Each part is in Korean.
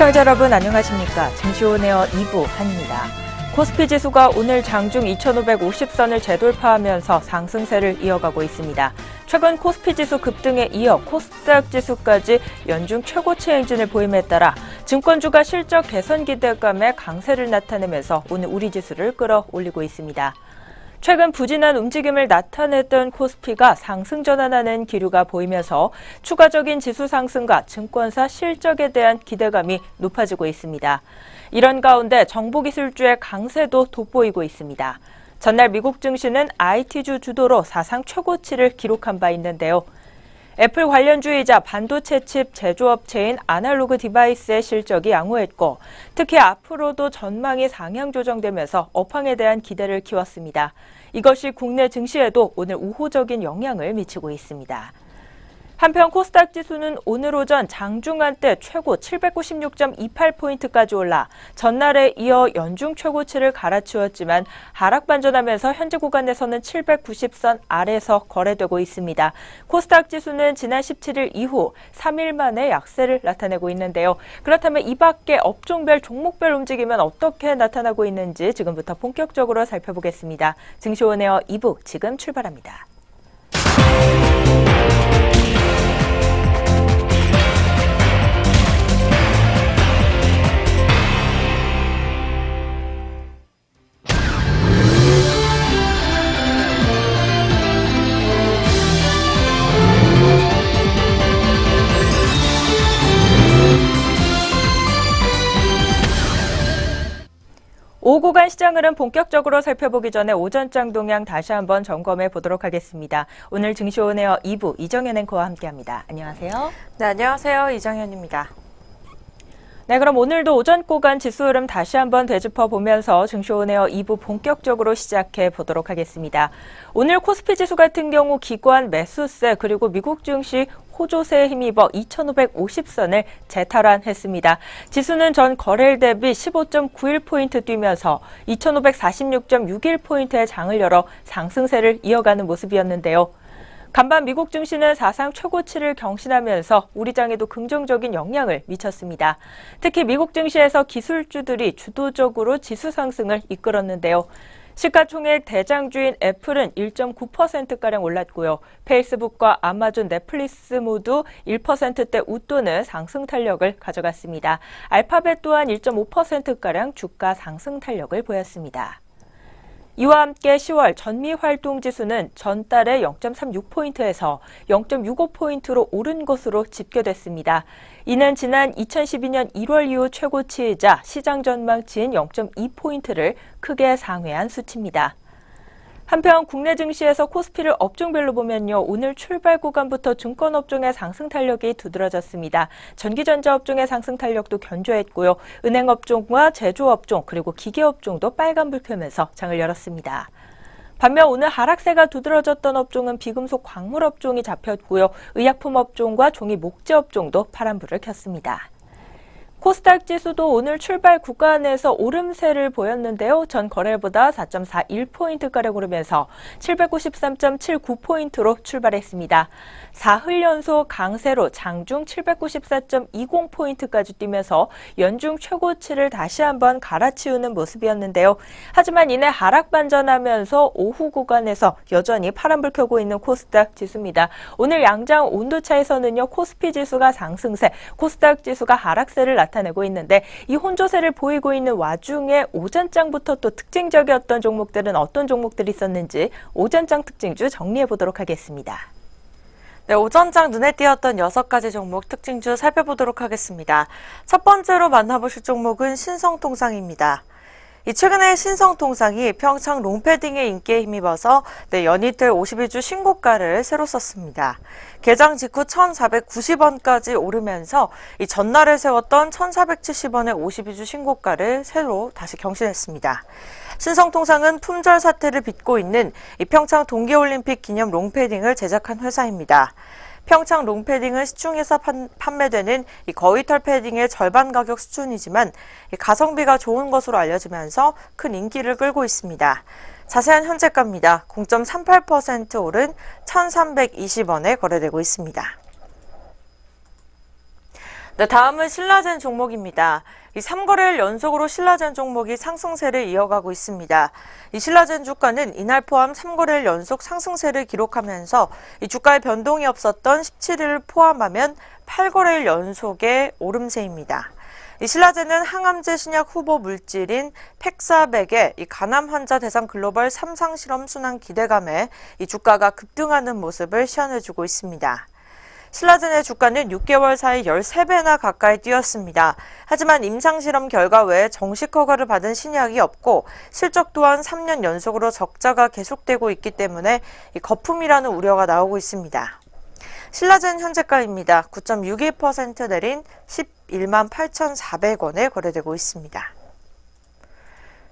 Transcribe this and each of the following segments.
시청자 여러분 안녕하십니까. 증시온에어 2부 한입니다. 코스피 지수가 오늘 장중 2,550선을 재돌파하면서 상승세를 이어가고 있습니다. 최근 코스피 지수 급등에 이어 코스닥 지수까지 연중 최고치 행진을 보임에 따라 증권주가 실적 개선 기대감에 강세를 나타내면서 오늘 우리 지수를 끌어올리고 있습니다. 최근 부진한 움직임을 나타냈던 코스피가 상승 전환하는 기류가 보이면서 추가적인 지수 상승과 증권사 실적에 대한 기대감이 높아지고 있습니다. 이런 가운데 정보기술주의 강세도 돋보이고 있습니다. 전날 미국 증시는 IT주 주도로 사상 최고치를 기록한 바 있는데요. 애플 관련주이자 반도체 칩 제조업체인 아날로그 디바이스의 실적이 양호했고 특히 앞으로도 전망이 상향 조정되면서 업황에 대한 기대를 키웠습니다. 이것이 국내 증시에도 오늘 우호적인 영향을 미치고 있습니다. 한편 코스닥 지수는 오늘 오전 장중한 때 최고 796.28포인트까지 올라 전날에 이어 연중 최고치를 갈아치웠지만 하락 반전하면서 현재 구간에서는 790선 아래서 거래되고 있습니다. 코스닥 지수는 지난 17일 이후 3일 만에 약세를 나타내고 있는데요. 그렇다면 이 밖에 업종별 종목별 움직임은 어떻게 나타나고 있는지 지금부터 본격적으로 살펴보겠습니다. 증시온에어 2부 지금 출발합니다. 오후 구간 시장 흐름 본격적으로 살펴보기 전에 오전장 동향 다시 한번 점검해 보도록 하겠습니다. 오늘 증시온에어 2부 이정현 앵커와 함께합니다. 안녕하세요. 네, 안녕하세요. 이정현입니다. 네, 그럼 오늘도 오전 구간 지수 흐름 다시 한번 되짚어 보면서 증시온에어 2부 본격적으로 시작해 보도록 하겠습니다. 오늘 코스피 지수 같은 경우 기관 매수세 그리고 미국 증시 호조세에 힘입어 2,550선을 재탈환했습니다. 지수는 전 거래일 대비 15.91포인트 뛰면서 2,546.61포인트의 장을 열어 상승세를 이어가는 모습이었는데요. 간밤 미국 증시는 사상 최고치를 경신하면서 우리 장에도 긍정적인 영향을 미쳤습니다. 특히 미국 증시에서 기술주들이 주도적으로 지수 상승을 이끌었는데요. 시가총액 대장주인 애플은 1.9%가량 올랐고요. 페이스북과 아마존, 넷플릭스 모두 1%대 웃도는 상승 탄력을 가져갔습니다. 알파벳 또한 1.5%가량 주가 상승 탄력을 보였습니다. 이와 함께 10월 전미활동지수는 전달에 0.36포인트에서 0.65포인트로 오른 것으로 집계됐습니다. 이는 지난 2012년 1월 이후 최고치이자 시장 전망치인 0.2포인트를 크게 상회한 수치입니다. 한편 국내 증시에서 코스피를 업종별로 보면요. 오늘 출발 구간부터 증권업종의 상승 탄력이 두드러졌습니다. 전기전자 업종의 상승 탄력도 견조했고요. 은행업종과 제조업종 그리고 기계업종도 빨간불 켜면서 장을 열었습니다. 반면 오늘 하락세가 두드러졌던 업종은 비금속 광물업종이 잡혔고요. 의약품업종과 종이 목재업종도 파란불을 켰습니다. 코스닥 지수도 오늘 출발 구간에서 오름세를 보였는데요. 전 거래일보다 4.41포인트가량 오르면서 793.79포인트로 출발했습니다. 4흘 연속 강세로 장중 794.20포인트까지 뛰면서 연중 최고치를 다시 한번 갈아치우는 모습이었는데요. 하지만 이내 하락 반전하면서 오후 구간에서 여전히 파란불 켜고 있는 코스닥 지수입니다. 오늘 양장 온도차에서는요. 코스피 지수가 상승세, 코스닥 지수가 하락세를 나타내고 있는데 이 혼조세를 보이고 있는 와중에 오전장부터 또 특징적이었던 종목들은 어떤 종목들이 있었는지 오전장 특징주 정리해 보도록 하겠습니다. 네, 오전장 눈에 띄었던 6가지 종목 특징주 살펴보도록 하겠습니다. 첫 번째로 만나보실 종목은 신성통상입니다. 최근에 신성통상이 평창 롱패딩의 인기에 힘입어서 연이틀 52주 신고가를 새로 썼습니다. 개장 직후 1,490원까지 오르면서 전날에 세웠던 1,470원의 52주 신고가를 새로 다시 경신했습니다. 신성통상은 품절 사태를 빚고 있는 평창 동계올림픽 기념 롱패딩을 제작한 회사입니다. 평창 롱패딩은 시중에서 판매되는 거위털 패딩의 절반 가격 수준이지만 가성비가 좋은 것으로 알려지면서 큰 인기를 끌고 있습니다. 자세한 현재가입니다. 0.38% 오른 1,320원에 거래되고 있습니다. 네, 다음은 신라젠 종목입니다. 이 3거래일 연속으로 신라젠 종목이 상승세를 이어가고 있습니다. 이 신라젠 주가는 이날 포함 3거래일 연속 상승세를 기록하면서 이 주가의 변동이 없었던 17일을 포함하면 8거래일 연속의 오름세입니다. 이 신라젠은 항암제 신약 후보 물질인 팩사백의 이 간암 환자 대상 글로벌 3상 실험 순환 기대감에 이 주가가 급등하는 모습을 시현해주고 있습니다. 신라젠의 주가는 6개월 사이 13배나 가까이 뛰었습니다. 하지만 임상실험 결과 외에 정식 허가를 받은 신약이 없고 실적 또한 3년 연속으로 적자가 계속되고 있기 때문에 거품이라는 우려가 나오고 있습니다. 신라젠 현재가입니다. 9.62% 내린 11만 8,400원에 거래되고 있습니다.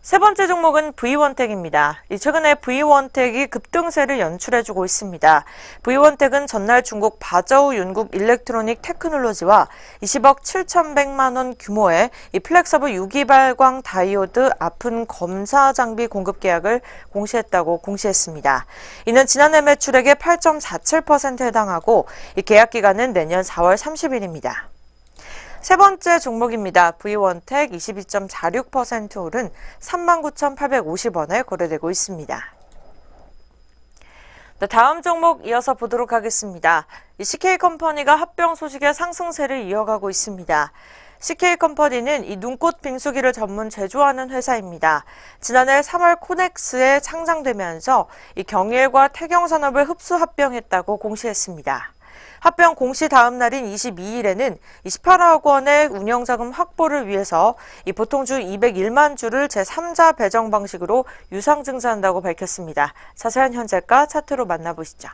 세 번째 종목은 V원텍입니다. 최근에 V원텍이 급등세를 연출해주고 있습니다. V원텍은 전날 중국 바저우 윤국 일렉트로닉 테크놀로지와 20억 7,100만 원 규모의 이 플렉서블 유기발광 다이오드 아픈 검사 장비 공급 계약을 공시했다고 공시했습니다. 이는 지난해 매출액의 8.47%에 해당하고 이 계약 기간은 내년 4월 30일입니다. 세 번째 종목입니다. V원텍 22.46% 오른 39,850원에 거래되고 있습니다. 다음 종목 이어서 보도록 하겠습니다. CK컴퍼니가 합병 소식에 상승세를 이어가고 있습니다. CK컴퍼니는 이 눈꽃 빙수기를 전문 제조하는 회사입니다. 지난해 3월 코넥스에 상장되면서 이 경일과 태경산업을 흡수 합병했다고 공시했습니다. 합병 공시 다음 날인 22일에는 18억 원의 운영자금 확보를 위해서 이 보통주 201만 주를 제3자 배정 방식으로 유상 증자한다고 밝혔습니다. 자세한 현재가 차트로 만나보시죠.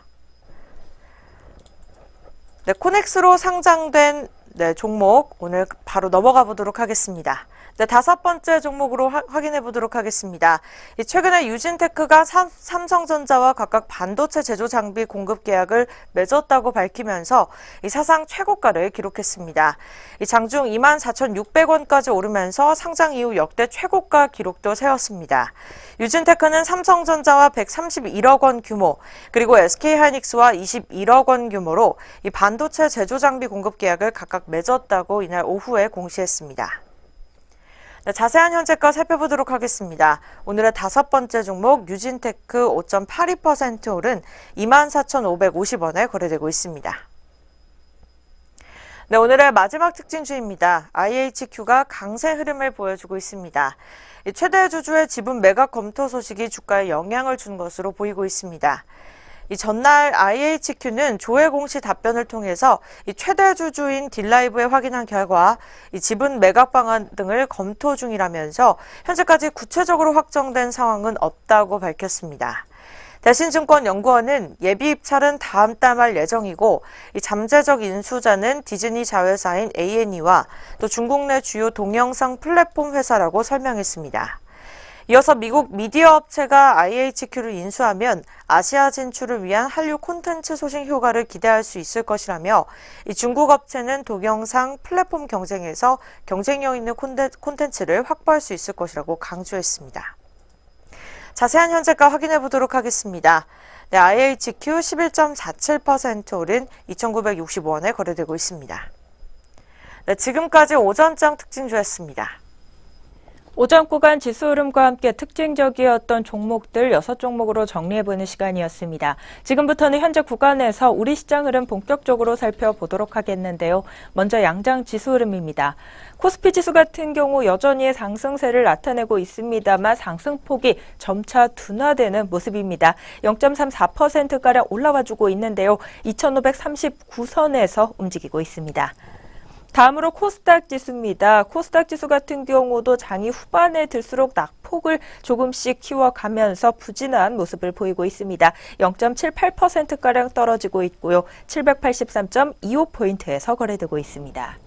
네, 코넥스로 상장된 종목 오늘 바로 넘어가 보도록 하겠습니다. 네, 다섯 번째 종목으로 확인해 보도록 하겠습니다. 최근에 유진테크가 삼성전자와 각각 반도체 제조 장비 공급 계약을 맺었다고 밝히면서 사상 최고가를 기록했습니다. 장중 24,600원까지 오르면서 상장 이후 역대 최고가 기록도 세웠습니다. 유진테크는 삼성전자와 131억 원 규모, 그리고 SK하이닉스와 21억 원 규모로 이 반도체 제조 장비 공급 계약을 각각 맺었다고 이날 오후에 공시했습니다. 네, 자세한 현재가 살펴보도록 하겠습니다. 오늘의 다섯 번째 종목 유진테크 5.82% 오른 24,550원에 거래되고 있습니다. 네, 오늘의 마지막 특징주입니다. IHQ가 강세 흐름을 보여주고 있습니다. 최대 주주의 지분 매각 검토 소식이 주가에 영향을 준 것으로 보이고 있습니다. 전날 IHQ는 조회 공시 답변을 통해서 최대 주주인 딜라이브에 확인한 결과 지분 매각 방안 등을 검토 중이라면서 현재까지 구체적으로 확정된 상황은 없다고 밝혔습니다. 대신증권연구원은 예비 입찰은 다음 달 말 예정이고 잠재적 인수자는 디즈니 자회사인 A&E와 또 중국 내 주요 동영상 플랫폼 회사라고 설명했습니다. 이어서 미국 미디어 업체가 IHQ를 인수하면 아시아 진출을 위한 한류 콘텐츠 소싱 효과를 기대할 수 있을 것이라며 중국 업체는 동영상 플랫폼 경쟁에서 경쟁력 있는 콘텐츠를 확보할 수 있을 것이라고 강조했습니다. 자세한 현재가 확인해 보도록 하겠습니다. 네, IHQ 11.47% 오른 2,965원에 거래되고 있습니다. 네, 지금까지 오전장 특징주였습니다. 오전 구간 지수 흐름과 함께 특징적이었던 종목들 6종목으로 정리해보는 시간이었습니다. 지금부터는 현재 구간에서 우리 시장 흐름 본격적으로 살펴보도록 하겠는데요. 먼저 양장 지수 흐름입니다. 코스피 지수 같은 경우 여전히 상승세를 나타내고 있습니다만 상승폭이 점차 둔화되는 모습입니다. 0.34%가량 올라와주고 있는데요. 2,539선에서 움직이고 있습니다. 다음으로 코스닥 지수입니다. 코스닥 지수 같은 경우도 장이 후반에 들수록 낙폭을 조금씩 키워가면서 부진한 모습을 보이고 있습니다. 0.78%가량 떨어지고 있고요. 783.25포인트에서 거래되고 있습니다.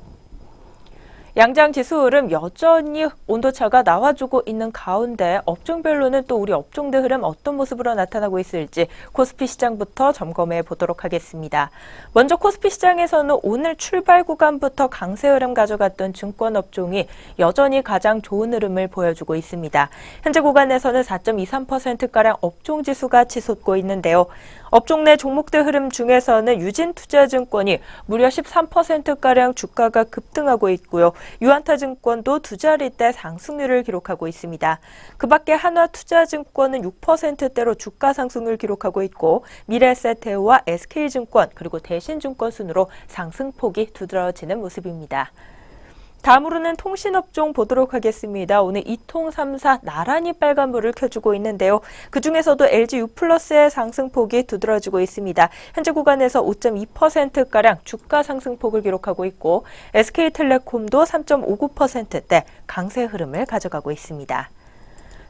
양장 지수 흐름 여전히 온도차가 나와주고 있는 가운데 업종별로는 또 우리 업종들 흐름 어떤 모습으로 나타나고 있을지 코스피 시장부터 점검해 보도록 하겠습니다. 먼저 코스피 시장에서는 오늘 출발 구간부터 강세 흐름 가져갔던 증권 업종이 여전히 가장 좋은 흐름을 보여주고 있습니다. 현재 구간에서는 4.23%가량 업종 지수가 치솟고 있는데요. 업종 내 종목들 흐름 중에서는 유진투자증권이 무려 13%가량 주가가 급등하고 있고요. 유한타증권도 두 자릿대 상승률을 기록하고 있습니다. 그 밖에 한화투자증권은 6%대로 주가 상승을 기록하고 있고 미래에셋해우와 SK증권 그리고 대신증권 순으로 상승폭이 두드러지는 모습입니다. 다음으로는 통신업종 보도록 하겠습니다. 오늘 이통 3사 나란히 빨간불을 켜주고 있는데요. 그중에서도 LG유플러스의 상승폭이 두드러지고 있습니다. 현재 구간에서 5.2%가량 주가 상승폭을 기록하고 있고 SK텔레콤도 3.59%대 강세 흐름을 가져가고 있습니다.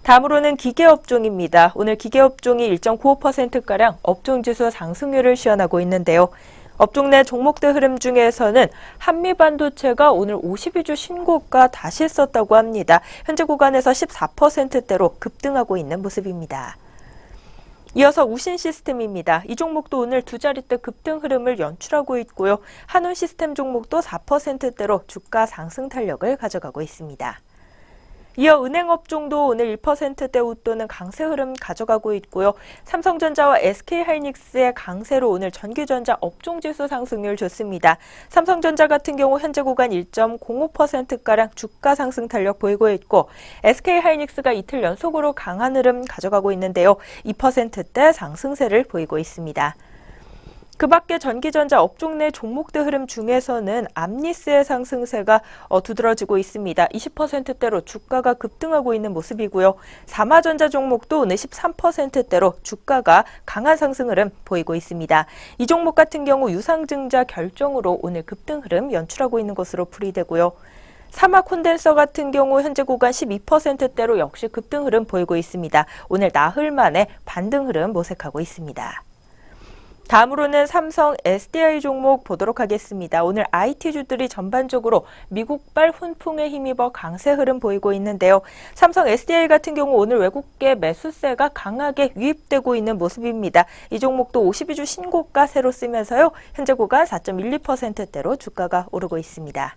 다음으로는 기계업종입니다. 오늘 기계업종이 1.95%가량 업종지수 상승률을 시현하고 있는데요. 업종 내 종목들 흐름 중에서는 한미반도체가 오늘 52주 신고가 다시 썼다고 합니다. 현재 구간에서 14%대로 급등하고 있는 모습입니다. 이어서 우신시스템입니다. 이 종목도 오늘 두 자릿대 급등 흐름을 연출하고 있고요. 한운시스템 종목도 4%대로 주가 상승 탄력을 가져가고 있습니다. 이어 은행업종도 오늘 1%대 웃도는 강세 흐름 가져가고 있고요. 삼성전자와 SK하이닉스의 강세로 오늘 전기전자 업종지수 상승률 좋습니다. 삼성전자 같은 경우 현재 구간 1.05%가량 주가 상승 탄력 보이고 있고 SK하이닉스가 이틀 연속으로 강한 흐름 가져가고 있는데요. 2%대 상승세를 보이고 있습니다. 그 밖에 전기전자 업종 내 종목들 흐름 중에서는 암리스의 상승세가 두드러지고 있습니다. 20%대로 주가가 급등하고 있는 모습이고요. 삼화전자 종목도 오늘 13%대로 주가가 강한 상승 흐름 보이고 있습니다. 이 종목 같은 경우 유상증자 결정으로 오늘 급등 흐름 연출하고 있는 것으로 풀이되고요. 삼화콘덴서 같은 경우 현재 구간 12%대로 역시 급등 흐름 보이고 있습니다. 오늘 나흘 만에 반등 흐름 모색하고 있습니다. 다음으로는 삼성 SDI 종목 보도록 하겠습니다. 오늘 IT주들이 전반적으로 미국발 훈풍에 힘입어 강세 흐름 보이고 있는데요. 삼성 SDI 같은 경우 오늘 외국계 매수세가 강하게 유입되고 있는 모습입니다. 이 종목도 52주 신고가 새로 쓰면서요. 현재 구간 4.12%대로 주가가 오르고 있습니다.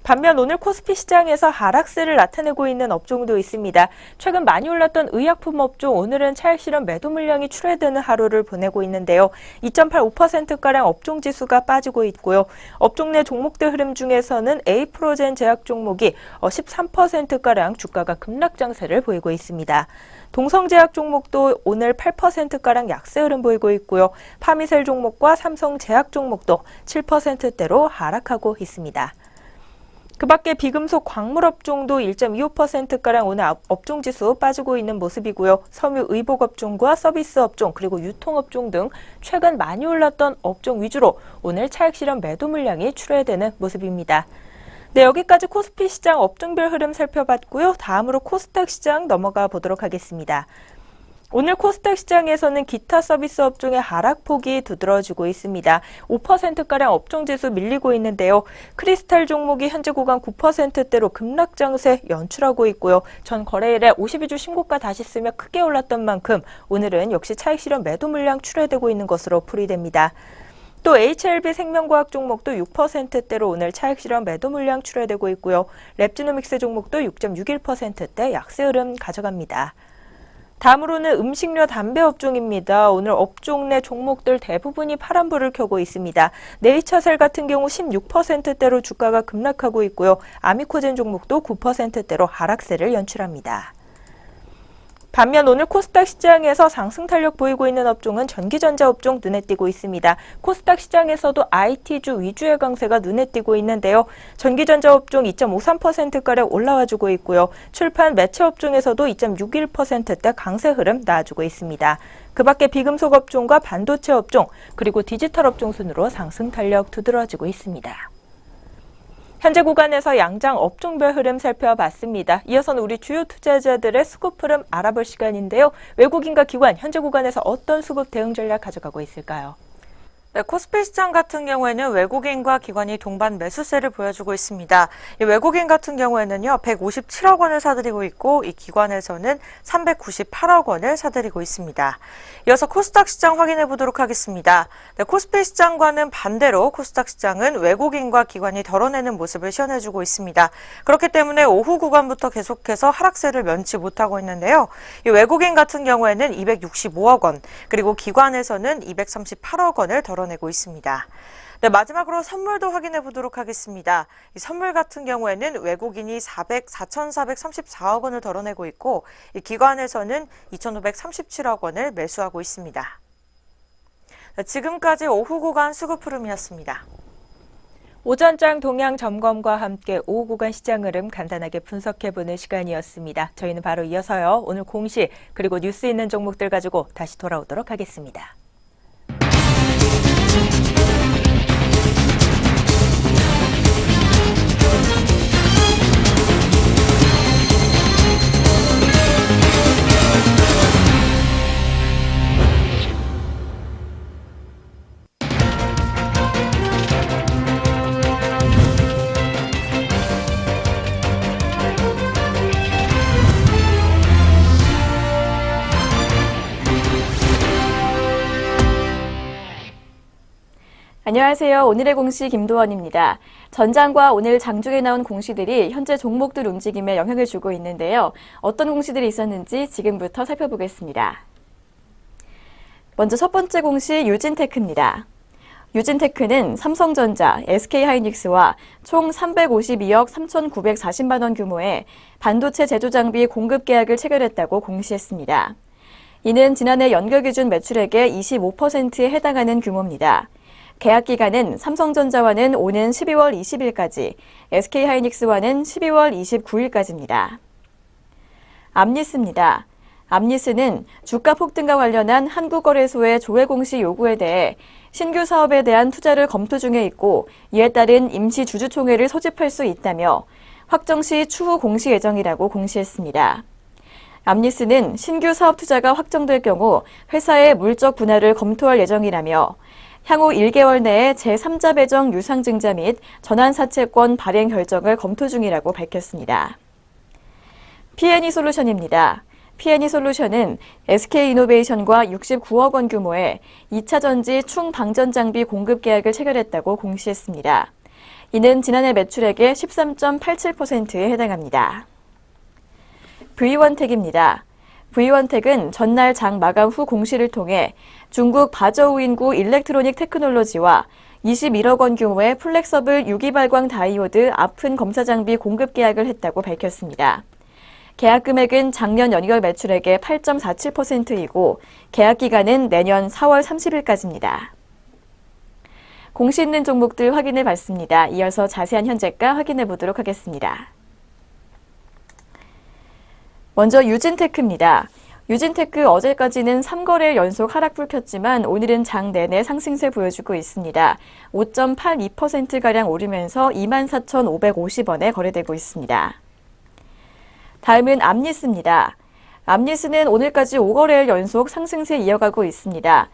반면 오늘 코스피 시장에서 하락세를 나타내고 있는 업종도 있습니다. 최근 많이 올랐던 의약품 업종 오늘은 차익 실현 매도 물량이 출회되는 하루를 보내고 있는데요. 2.85%가량 업종 지수가 빠지고 있고요. 업종 내 종목들 흐름 중에서는 에이프로젠 제약 종목이 13%가량 주가가 급락 장세를 보이고 있습니다. 동성제약 종목도 오늘 8%가량 약세 흐름 보이고 있고요. 파미셀 종목과 삼성제약 종목도 7%대로 하락하고 있습니다. 그 밖에 비금속 광물업종도 1.25%가량 오늘 업종지수 빠지고 있는 모습이고요. 섬유의복업종과 서비스업종 그리고 유통업종 등 최근 많이 올랐던 업종 위주로 오늘 차익 실현 매도 물량이 출회되는 모습입니다. 네, 여기까지 코스피 시장 업종별 흐름 살펴봤고요. 다음으로 코스닥 시장 넘어가 보도록 하겠습니다. 오늘 코스닥 시장에서는 기타 서비스 업종의 하락폭이 두드러지고 있습니다. 5%가량 업종지수 밀리고 있는데요. 크리스탈 종목이 현재 구간 9%대로 급락 장세 연출하고 있고요. 전 거래일에 52주 신고가 다시 쓰며 크게 올랐던 만큼 오늘은 역시 차익 실현 매도 물량 출회되고 있는 것으로 풀이됩니다. 또 HLB 생명과학 종목도 6%대로 오늘 차익 실현 매도 물량 출회되고 있고요. 랩지노믹스 종목도 6.61%대 약세 흐름 가져갑니다. 다음으로는 음식료 담배 업종입니다. 오늘 업종 내 종목들 대부분이 파란불을 켜고 있습니다. 네이처셀 같은 경우 16%대로 주가가 급락하고 있고요. 아미코젠 종목도 9%대로 하락세를 연출합니다. 반면 오늘 코스닥 시장에서 상승 탄력 보이고 있는 업종은 전기전자 업종 눈에 띄고 있습니다. 코스닥 시장에서도 IT주 위주의 강세가 눈에 띄고 있는데요. 전기전자 업종 2.53%가량 올라와주고 있고요. 출판 매체 업종에서도 2.61%대 강세 흐름 나와주고 있습니다. 그 밖에 비금속 업종과 반도체 업종 그리고 디지털 업종 순으로 상승 탄력 두드러지고 있습니다. 현재 구간에서 양장 업종별 흐름 살펴봤습니다. 이어서는 우리 주요 투자자들의 수급 흐름 알아볼 시간인데요. 외국인과 기관, 현재 구간에서 어떤 수급 대응 전략 가져가고 있을까요? 네, 코스피 시장 같은 경우에는 외국인과 기관이 동반 매수세를 보여주고 있습니다. 이 외국인 같은 경우에는요, 157억 원을 사들이고 있고, 이 기관에서는 398억 원을 사들이고 있습니다. 이어서 코스닥 시장 확인해 보도록 하겠습니다. 네, 코스피 시장과는 반대로 코스닥 시장은 외국인과 기관이 덜어내는 모습을 시연해주고 있습니다. 그렇기 때문에 오후 구간부터 계속해서 하락세를 면치 못하고 있는데요. 이 외국인 같은 경우에는 265억 원, 그리고 기관에서는 238억 원을 덜어내고 있습니다. 네, 마지막으로 선물도 확인해 보도록 하겠습니다. 이 선물 같은 경우에는 외국인이 4,434억 원을 덜어내고 있고, 이 기관에서는 2,537억 원을 매수하고 있습니다. 네, 지금까지 오후 구간 수급 흐름이었습니다. 오전장 동향 점검과 함께 오후 구간 시장 흐름 간단하게 분석해보는 시간이었습니다. 저희는 바로 이어서요, 오늘 공시 그리고 뉴스 있는 종목들 가지고 다시 돌아오도록 하겠습니다. 안녕하세요. 오늘의 공시 김도원입니다. 전장과 오늘 장중에 나온 공시들이 현재 종목들 움직임에 영향을 주고 있는데요. 어떤 공시들이 있었는지 지금부터 살펴보겠습니다. 먼저 첫 번째 공시 유진테크입니다. 유진테크는 삼성전자, SK하이닉스와 총 352억 3,940만 원 규모의 반도체 제조 장비 공급 계약을 체결했다고 공시했습니다. 이는 지난해 연결 기준 매출액의 25%에 해당하는 규모입니다. 계약 기간은 삼성전자와는 오는 12월 20일까지, SK하이닉스와는 12월 29일까지입니다. 암리스입니다. 암리스는 주가 폭등과 관련한 한국거래소의 조회 공시 요구에 대해 신규 사업에 대한 투자를 검토 중에 있고, 이에 따른 임시 주주총회를 소집할 수 있다며 확정 시 추후 공시 예정이라고 공시했습니다. 암리스는 신규 사업 투자가 확정될 경우 회사의 물적 분할을 검토할 예정이라며 향후 1개월 내에 제3자 배정 유상증자 및 전환사채권 발행 결정을 검토 중이라고 밝혔습니다. P&E솔루션입니다. P&E솔루션은 SK이노베이션과 69억 원 규모의 2차 전지 충방전 장비 공급 계약을 체결했다고 공시했습니다. 이는 지난해 매출액의 13.87%에 해당합니다. V원텍입니다. V원텍은 전날 장 마감 후 공시를 통해 중국 바저우인구 일렉트로닉 테크놀로지와 21억 원 규모의 플렉서블 유기발광 다이오드 아픈 검사 장비 공급 계약을 했다고 밝혔습니다. 계약 금액은 작년 연결 매출액의 8.47%이고 계약 기간은 내년 4월 30일까지입니다. 공시 있는 종목들 확인해 봤습니다. 이어서 자세한 현재가 확인해 보도록 하겠습니다. 먼저 유진테크입니다. 유진테크 어제까지는 3거래일 연속 하락불 켰지만 오늘은 장 내내 상승세 보여주고 있습니다. 5.82%가량 오르면서 24,550원에 거래되고 있습니다. 다음은 암리스입니다. 암리스는 오늘까지 5거래일 연속 상승세 이어가고 있습니다.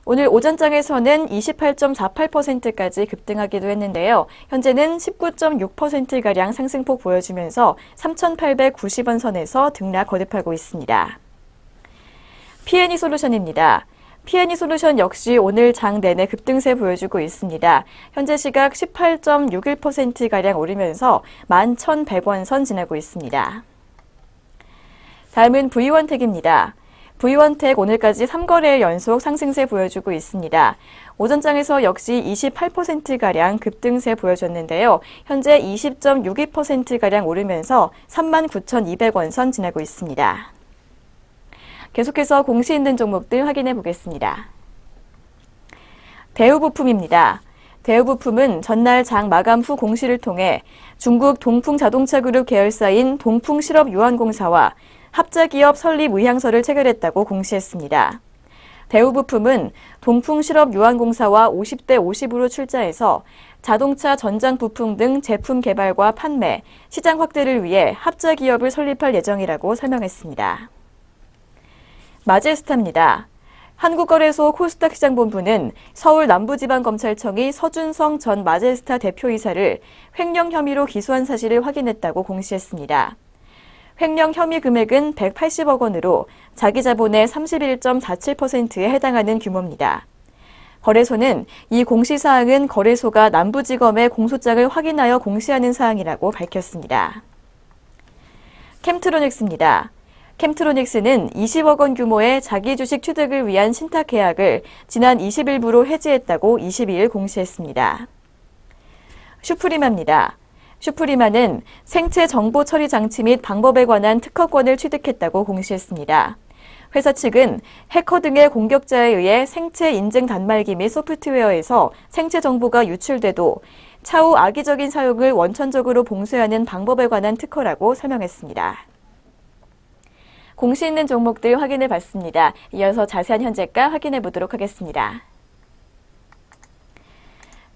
오늘 오전장에서는 28.48%까지 급등하기도 했는데요. 현재는 19.6%가량 상승폭 보여주면서 3,890원 선에서 등락 거듭하고 있습니다. P&E솔루션입니다. P&E솔루션 역시 오늘 장 내내 급등세 보여주고 있습니다. 현재 시각 18.61%가량 오르면서 11,100원 선 지나고 있습니다. 다음은 V원텍입니다. V원텍 오늘까지 3거래일 연속 상승세 보여주고 있습니다. 오전장에서 역시 28%가량 급등세 보여줬는데요. 현재 20.62%가량 오르면서 39,200원 선 지나고 있습니다. 계속해서 공시 있는 종목들 확인해 보겠습니다. 대우부품입니다. 대우부품은 전날 장 마감 후 공시를 통해 중국 동풍자동차그룹 계열사인 동풍실업유한공사와 합자기업 설립 의향서를 체결했다고 공시했습니다. 대우부품은 동풍실업유한공사와 50대 50으로 출자해서 자동차 전장 부품 등 제품 개발과 판매, 시장 확대를 위해 합자기업을 설립할 예정이라고 설명했습니다. 마제스타입니다. 한국거래소 코스닥 시장본부는 서울 남부지방검찰청이 서준성 전 마제스타 대표이사를 횡령 혐의로 기소한 사실을 확인했다고 공시했습니다. 횡령 혐의 금액은 180억 원으로 자기 자본의 31.47%에 해당하는 규모입니다. 거래소는 이 공시사항은 거래소가 남부지검에 공소장을 확인하여 공시하는 사항이라고 밝혔습니다. 캠트로닉스입니다. 캠트로닉스는 20억 원 규모의 자기 주식 취득을 위한 신탁 계약을 지난 20일부로 해지했다고 22일 공시했습니다. 슈프리마입니다. 슈프리마는 생체 정보 처리 장치 및 방법에 관한 특허권을 취득했다고 공시했습니다. 회사 측은 해커 등의 공격자에 의해 생체 인증 단말기 및 소프트웨어에서 생체 정보가 유출돼도 차후 악의적인 사용을 원천적으로 봉쇄하는 방법에 관한 특허라고 설명했습니다. 공시 있는 종목들 확인해 봤습니다. 이어서 자세한 현재가 확인해 보도록 하겠습니다.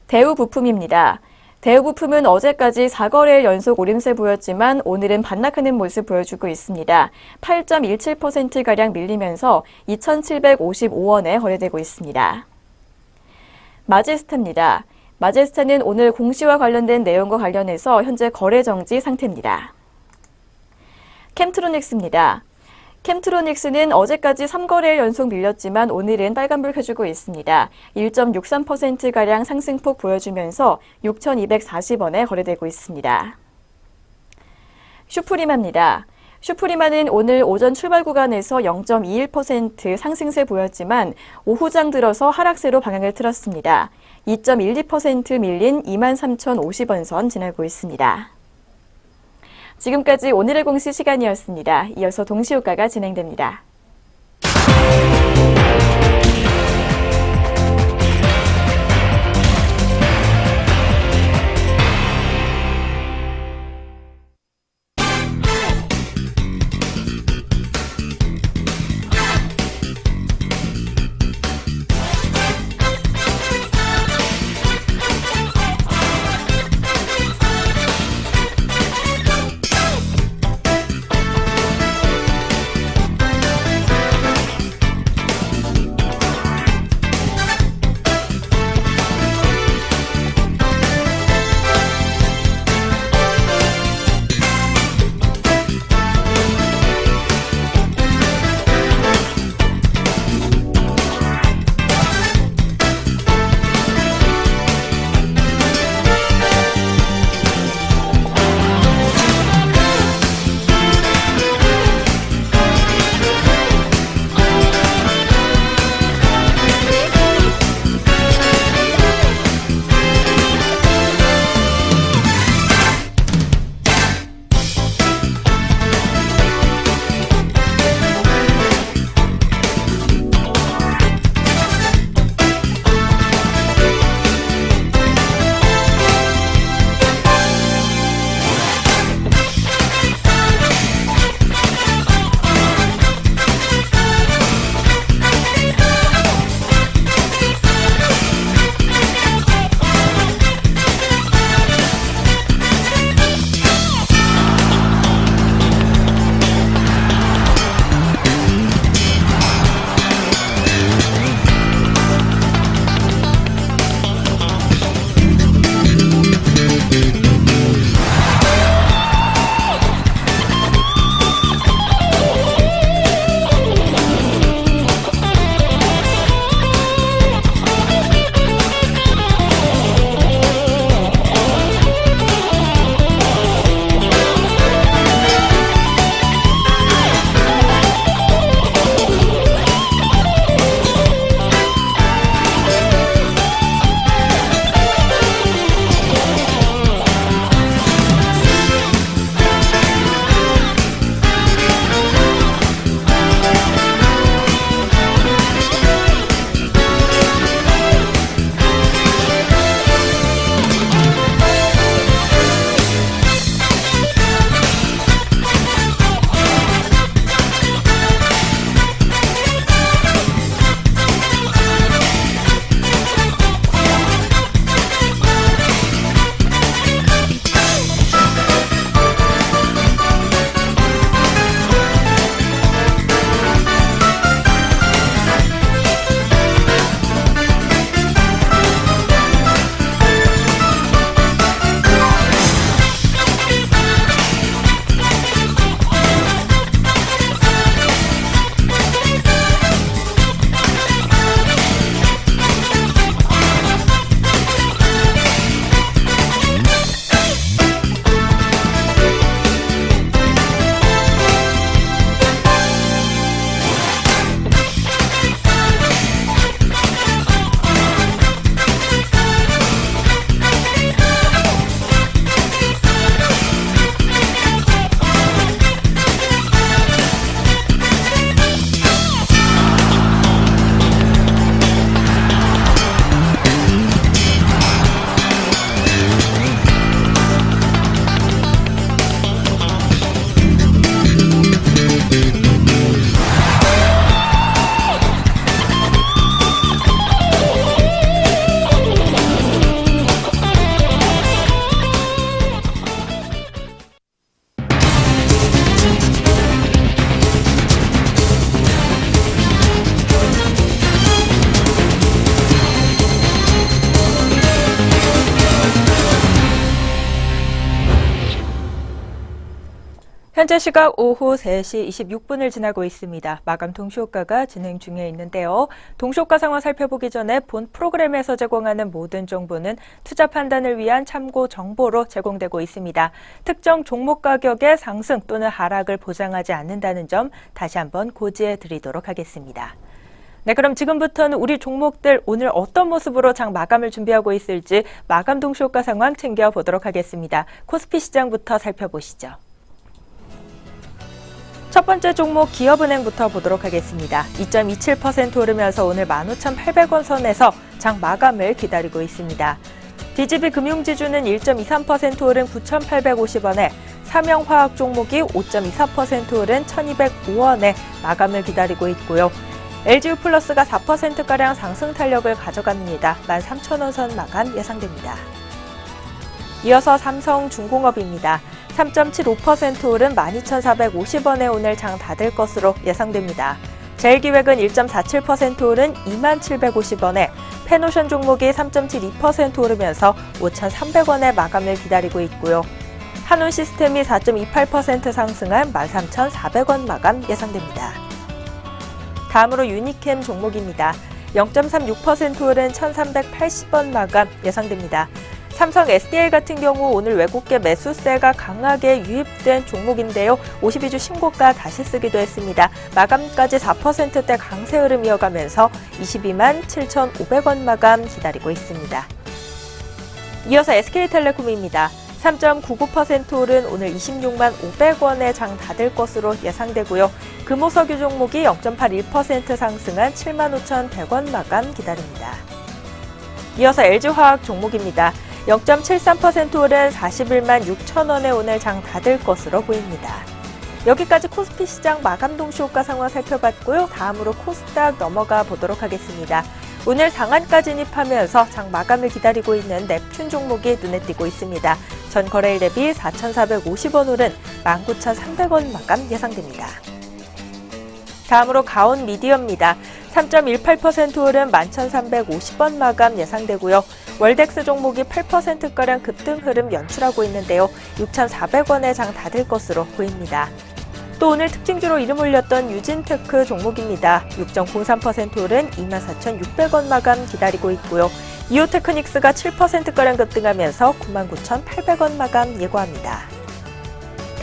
대우부품입니다. 대우부품은 어제까지 4거래일 연속 오름세 보였지만 오늘은 반락하는 모습 보여주고 있습니다. 8.17%가량 밀리면서 2,755원에 거래되고 있습니다. 마제스타입니다. 마제스타는 오늘 공시와 관련된 내용과 관련해서 현재 거래 정지 상태입니다. 캠트로닉스입니다. 캠트로닉스는 어제까지 3거래일 연속 밀렸지만 오늘은 빨간불 켜주고 있습니다. 1.63%가량 상승폭 보여주면서 6,240원에 거래되고 있습니다. 슈프리마입니다. 슈프리마는 오늘 오전 출발 구간에서 0.21% 상승세 보였지만 오후장 들어서 하락세로 방향을 틀었습니다. 2.12% 밀린 23,050원 선 지나고 있습니다. 지금까지 오늘의 공시 시간이었습니다. 이어서 동시효과가 진행됩니다. 현재 시각 오후 3시 26분을 지나고 있습니다. 마감 동시효과가 진행 중에 있는데요. 동시효과 상황 살펴보기 전에 본 프로그램에서 제공하는 모든 정보는 투자 판단을 위한 참고 정보로 제공되고 있습니다. 특정 종목 가격의 상승 또는 하락을 보장하지 않는다는 점 다시 한번 고지해 드리도록 하겠습니다. 네, 그럼 지금부터는 우리 종목들 오늘 어떤 모습으로 장 마감을 준비하고 있을지 마감 동시효과 상황 챙겨보도록 하겠습니다. 코스피 시장부터 살펴보시죠. 첫 번째 종목 기업은행부터 보도록 하겠습니다. 2.27% 오르면서 오늘 15,800원 선에서 장 마감을 기다리고 있습니다. DGB 금융지주는 1.23% 오른 9,850원에 삼영화학 종목이 5.24% 오른 1,205원에 마감을 기다리고 있고요. LG유플러스가 4%가량 상승 탄력을 가져갑니다. 13,000원 선 마감 예상됩니다. 이어서 삼성중공업입니다. 3.75% 오른 12,450원에 오늘 장 닫을 것으로 예상됩니다. 제일기획은 1.47% 오른 2750원에 펜오션 종목이 3.72% 오르면서 5,300원에 마감을 기다리고 있고요. 한온시스템이 4.28% 상승한 13,400원 마감 예상됩니다. 다음으로 유니캠 종목입니다. 0.36% 오른 1,380원 마감 예상됩니다. 삼성 SDI 같은 경우 오늘 외국계 매수세가 강하게 유입된 종목인데요. 52주 신고가 다시 쓰기도 했습니다. 마감까지 4%대 강세 흐름 이어가면서 22만 7,500원 마감 기다리고 있습니다. 이어서 SK텔레콤입니다. 3.99% 오른 오늘 26만 500원에 장 닫을 것으로 예상되고요. 금호석유 종목이 0.81% 상승한 75,100원 마감 기다립니다. 이어서 LG화학 종목입니다. 0.73% 오른 41만 6천원에 오늘 장 닫을 것으로 보입니다. 여기까지 코스피 시장 마감 동시효과 상황 살펴봤고요. 다음으로 코스닥 넘어가 보도록 하겠습니다. 오늘 상한가 진입하면서 장 마감을 기다리고 있는 넵튠 종목이 눈에 띄고 있습니다. 전 거래일 대비 4,450원 오른 19,300원 마감 예상됩니다. 다음으로 가온 미디어입니다. 3.18% 오른 11,350원 마감 예상되고요. 월덱스 종목이 8%가량 급등 흐름 연출하고 있는데요. 6,400원에 장 닫을 것으로 보입니다. 또 오늘 특징주로 이름 올렸던 유진테크 종목입니다. 6.03% 오른 24,600원 마감 기다리고 있고요. 이오테크닉스가 7%가량 급등하면서 99,800원 마감 예고합니다.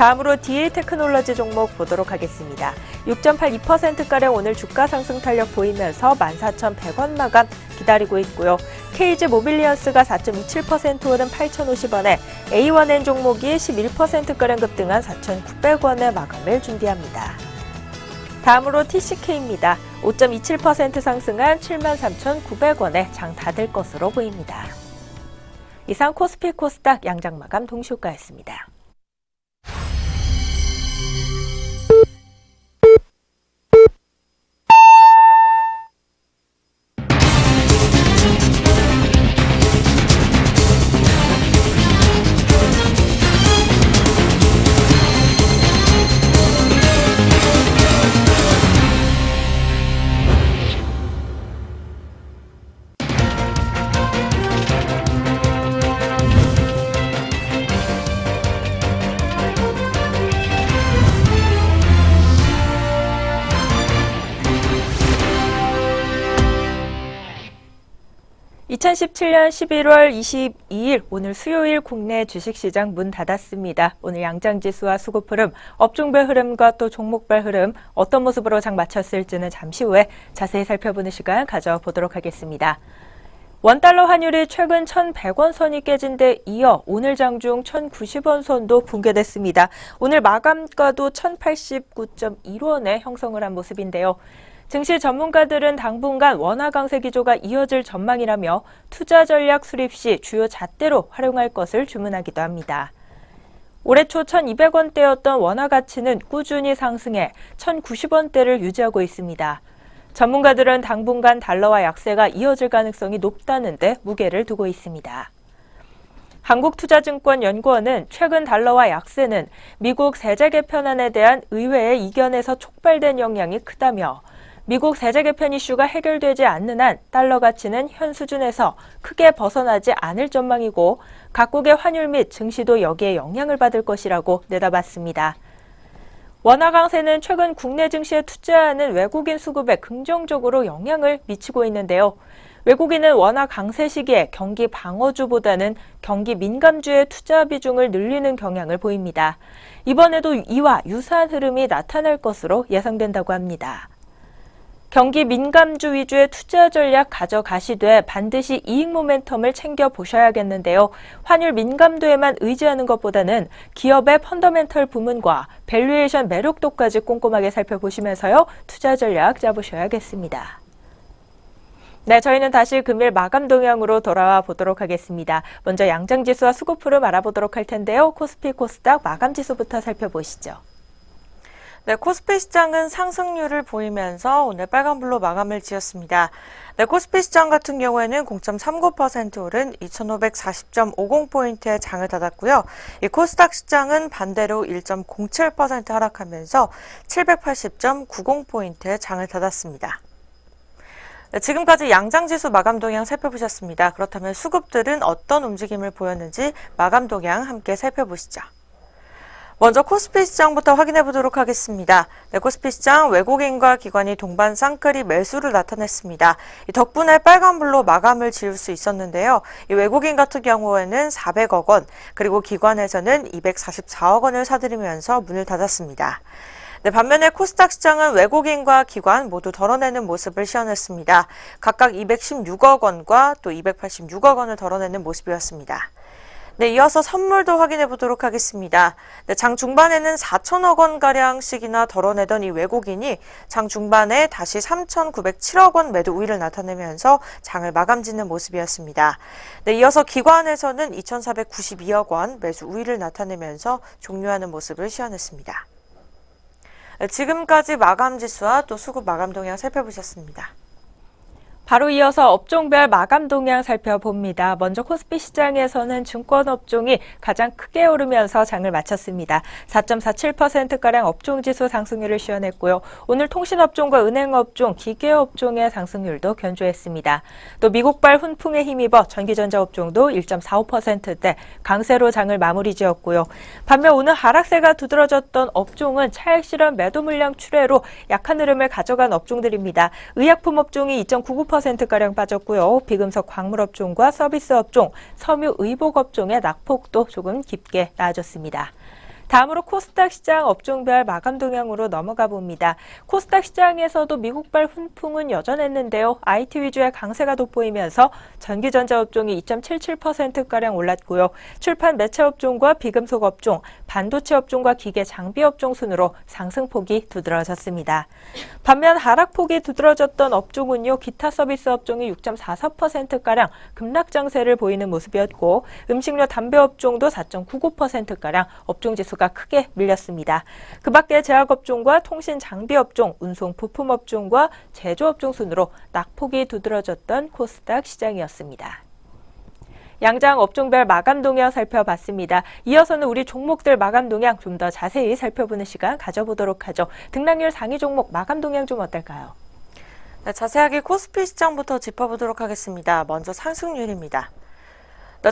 다음으로 DA테크놀로지 종목 보도록 하겠습니다. 6.82%가량 오늘 주가 상승 탄력 보이면서 14,100원 마감 기다리고 있고요. KG모빌리언스가 4.27% 오른 8,050원에 A1N 종목이 11%가량 급등한 4,900원의 마감을 준비합니다. 다음으로 TCK입니다. 5.27% 상승한 73,900원에 장 닫을 것으로 보입니다. 이상 코스피 코스닥 양장 마감 동시효과였습니다. (2017년 11월 22일) 오늘 수요일 국내 주식시장 문 닫았습니다. 오늘 양장지수와 수급 흐름, 업종별 흐름과 또 종목별 흐름 어떤 모습으로 장 마쳤을지는 잠시 후에 자세히 살펴보는 시간 가져보도록 하겠습니다. 원달러 환율이 최근 1,100원 선이 깨진 데 이어 오늘 장중 1,090원 선도 붕괴됐습니다. 오늘 마감가도 1,089.1원에 형성을 한 모습인데요. 증시 전문가들은 당분간 원화 강세 기조가 이어질 전망이라며 투자 전략 수립 시 주요 잣대로 활용할 것을 주문하기도 합니다. 올해 초 1,200원대였던 원화 가치는 꾸준히 상승해 1,090원대를 유지하고 있습니다. 전문가들은 당분간 달러와 약세가 이어질 가능성이 높다는 데 무게를 두고 있습니다. 한국투자증권연구원은 최근 달러와 약세는 미국 세제 개편안에 대한 의회의 이견에서 촉발된 영향이 크다며 미국 세제 개편 이슈가 해결되지 않는 한 달러 가치는 현 수준에서 크게 벗어나지 않을 전망이고 각국의 환율 및 증시도 여기에 영향을 받을 것이라고 내다봤습니다. 원화 강세는 최근 국내 증시에 투자하는 외국인 수급에 긍정적으로 영향을 미치고 있는데요. 외국인은 원화 강세 시기에 경기 방어주보다는 경기 민감주의 투자 비중을 늘리는 경향을 보입니다. 이번에도 이와 유사한 흐름이 나타날 것으로 예상된다고 합니다. 경기 민감주 위주의 투자 전략 가져가시되 반드시 이익 모멘텀을 챙겨보셔야겠는데요. 환율 민감도에만 의지하는 것보다는 기업의 펀더멘털 부문과 밸류에이션 매력도까지 꼼꼼하게 살펴보시면서요. 투자 전략 짜보셔야겠습니다. 네, 저희는 다시 금일 마감 동향으로 돌아와 보도록 하겠습니다. 먼저 양장지수와 수급 흐름 알아보도록 할 텐데요. 코스피, 코스닥 마감 지수부터 살펴보시죠. 네, 코스피 시장은 상승률을 보이면서 오늘 빨간불로 마감을 지었습니다. 네, 코스피 시장 같은 경우에는 0.39% 오른 2540.50포인트의 장을 닫았고요. 이 코스닥 시장은 반대로 1.07% 하락하면서 780.90포인트의 장을 닫았습니다. 네, 지금까지 양장지수 마감 동향 살펴보셨습니다. 그렇다면 수급들은 어떤 움직임을 보였는지 마감 동향 함께 살펴보시죠. 먼저 코스피 시장부터 확인해 보도록 하겠습니다. 네, 코스피 시장 외국인과 기관이 동반 쌍끌이 매수를 나타냈습니다. 이 덕분에 빨간불로 마감을 지을 수 있었는데요. 이 외국인 같은 경우에는 400억 원, 그리고 기관에서는 244억 원을 사들이면서 문을 닫았습니다. 네, 반면에 코스닥 시장은 외국인과 기관 모두 덜어내는 모습을 시현했습니다. 각각 216억 원과 또 286억 원을 덜어내는 모습이었습니다. 네, 이어서 선물도 확인해 보도록 하겠습니다. 네, 장 중반에는 4천억 원가량씩이나 덜어내던 이 외국인이 장 중반에 다시 3,907억 원 매도 우위를 나타내면서 장을 마감 짓는 모습이었습니다. 네, 이어서 기관에서는 2,492억 원 매수 우위를 나타내면서 종료하는 모습을 시현했습니다. 네, 지금까지 마감 지수와 또 수급 마감 동향 살펴보셨습니다. 바로 이어서 업종별 마감 동향 살펴봅니다. 먼저 코스피 시장에서는 증권 업종이 가장 크게 오르면서 장을 마쳤습니다. 4.47%가량 업종지수 상승률을 시현했고요. 오늘 통신업종과 은행업종, 기계업종의 상승률도 견조했습니다. 또 미국발 훈풍에 힘입어 전기전자업종도 1.45%대 강세로 장을 마무리 지었고요. 반면 오늘 하락세가 두드러졌던 업종은 차익실현 매도 물량 출회로 약한 흐름을 가져간 업종들입니다. 의약품업종이 2.99%가량 빠졌고요. 비금속 광물업종과 서비스업종, 섬유 의복업종의 낙폭도 조금 깊게 나아졌습니다. 다음으로 코스닥 시장 업종별 마감 동향으로 넘어가 봅니다. 코스닥 시장에서도 미국발 훈풍은 여전했는데요. IT 위주의 강세가 돋보이면서 전기전자 업종이 2.77%가량 올랐고요. 출판 매체 업종과 비금속 업종, 반도체 업종과 기계 장비 업종 순으로 상승폭이 두드러졌습니다. 반면 하락폭이 두드러졌던 업종은요. 기타 서비스 업종이 6.44%가량 급락 장세를 보이는 모습이었고 음식료 담배 업종도 4.99%가량 업종지수가 크게 밀렸습니다. 그 밖에 제약업종과 통신장비업종, 운송 부품업종과 제조업종 순으로 낙폭이 두드러졌던 코스닥 시장이었습니다. 양장 업종별 마감 동향 살펴봤습니다. 이어서는 우리 종목들 마감 동향 좀 더 자세히 살펴보는 시간 가져보도록 하죠. 등락률 상위 종목 마감 동향 좀 어떨까요? 네, 자세하게 코스피 시장부터 짚어보도록 하겠습니다. 먼저 상승률입니다.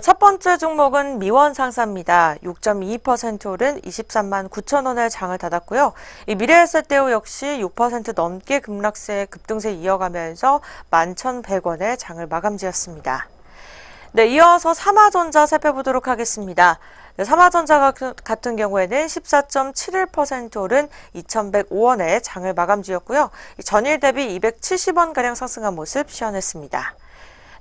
첫 번째 종목은 미원상사입니다. 6.22% 오른 23만 9천 원의 장을 닫았고요. 이 미래에셋대우 역시 6% 넘게 급등세 이어가면서 11,100원의 장을 마감지었습니다. 네, 이어서 삼화전자 살펴보도록 하겠습니다. 네, 삼화전자 같은 경우에는 14.71% 오른 2,105원의 장을 마감지었고요. 전일 대비 270원가량 상승한 모습 시현했습니다.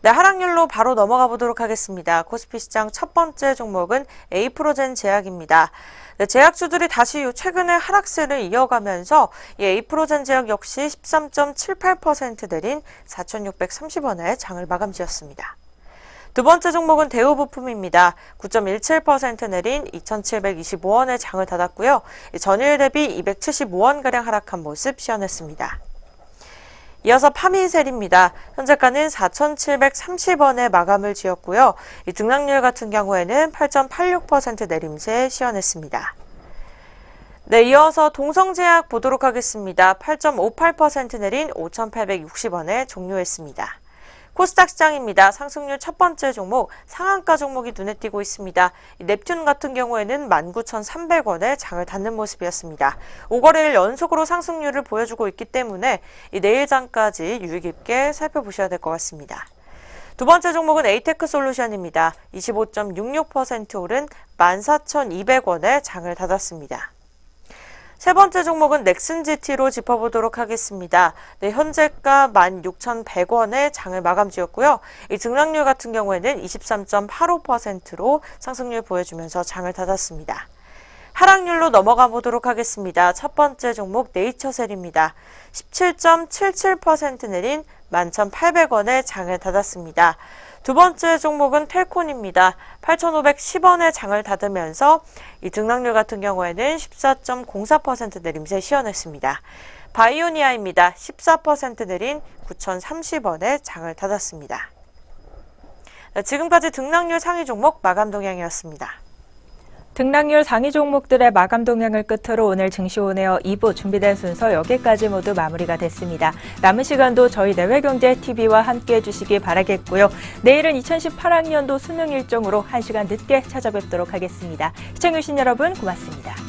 네, 하락률로 바로 넘어가 보도록 하겠습니다. 코스피 시장 첫 번째 종목은 에이프로젠 제약입니다. 네, 제약주들이 다시 최근에 하락세를 이어가면서 이 에이프로젠 제약 역시 13.78% 내린 4,630원의 장을 마감지었습니다. 두 번째 종목은 대우부품입니다. 9.17% 내린 2,725원의 장을 닫았고요. 전일 대비 275원가량 하락한 모습 시현했습니다. 이어서 파미셀입니다. 현재가는 4,730원에 마감을 지었고요. 이 등락률 같은 경우에는 8.86% 내림세 시현했습니다. 네, 이어서 동성제약 보도록 하겠습니다. 8.58% 내린 5,860원에 종료했습니다. 코스닥 시장입니다. 상승률 첫 번째 종목, 상한가 종목이 눈에 띄고 있습니다. 넵튠 같은 경우에는 19,300원에 장을 닫는 모습이었습니다. 5거래일 연속으로 상승률을 보여주고 있기 때문에 내일 장까지 유의 깊게 살펴보셔야 될 것 같습니다. 두 번째 종목은 에이테크 솔루션입니다. 25.66% 오른 14,200원에 장을 닫았습니다. 세 번째 종목은 넥슨GT로 짚어보도록 하겠습니다. 현재가 16,100원에 장을 마감 지었고요. 이 등락률 같은 경우에는 23.85%로 상승률 보여주면서 장을 닫았습니다. 하락률로 넘어가 보도록 하겠습니다. 첫 번째 종목 네이처셀입니다. 17.77% 내린 11,800원에 장을 닫았습니다. 두 번째 종목은 텔콘입니다. 8,510원에 장을 닫으면서 이 등락률 같은 경우에는 14.04% 내림세 시현했습니다. 바이오니아입니다. 14% 내린 9,030원에 장을 닫았습니다. 지금까지 등락률 상위 종목 마감 동향이었습니다. 등락률 상위 종목들의 마감 동향을 끝으로 오늘 증시온에어 2부 준비된 순서 여기까지 모두 마무리가 됐습니다. 남은 시간도 저희 내외경제TV와 함께해 주시기 바라겠고요. 내일은 2018학년도 수능 일정으로 1시간 늦게 찾아뵙도록 하겠습니다. 시청해주신 여러분 고맙습니다.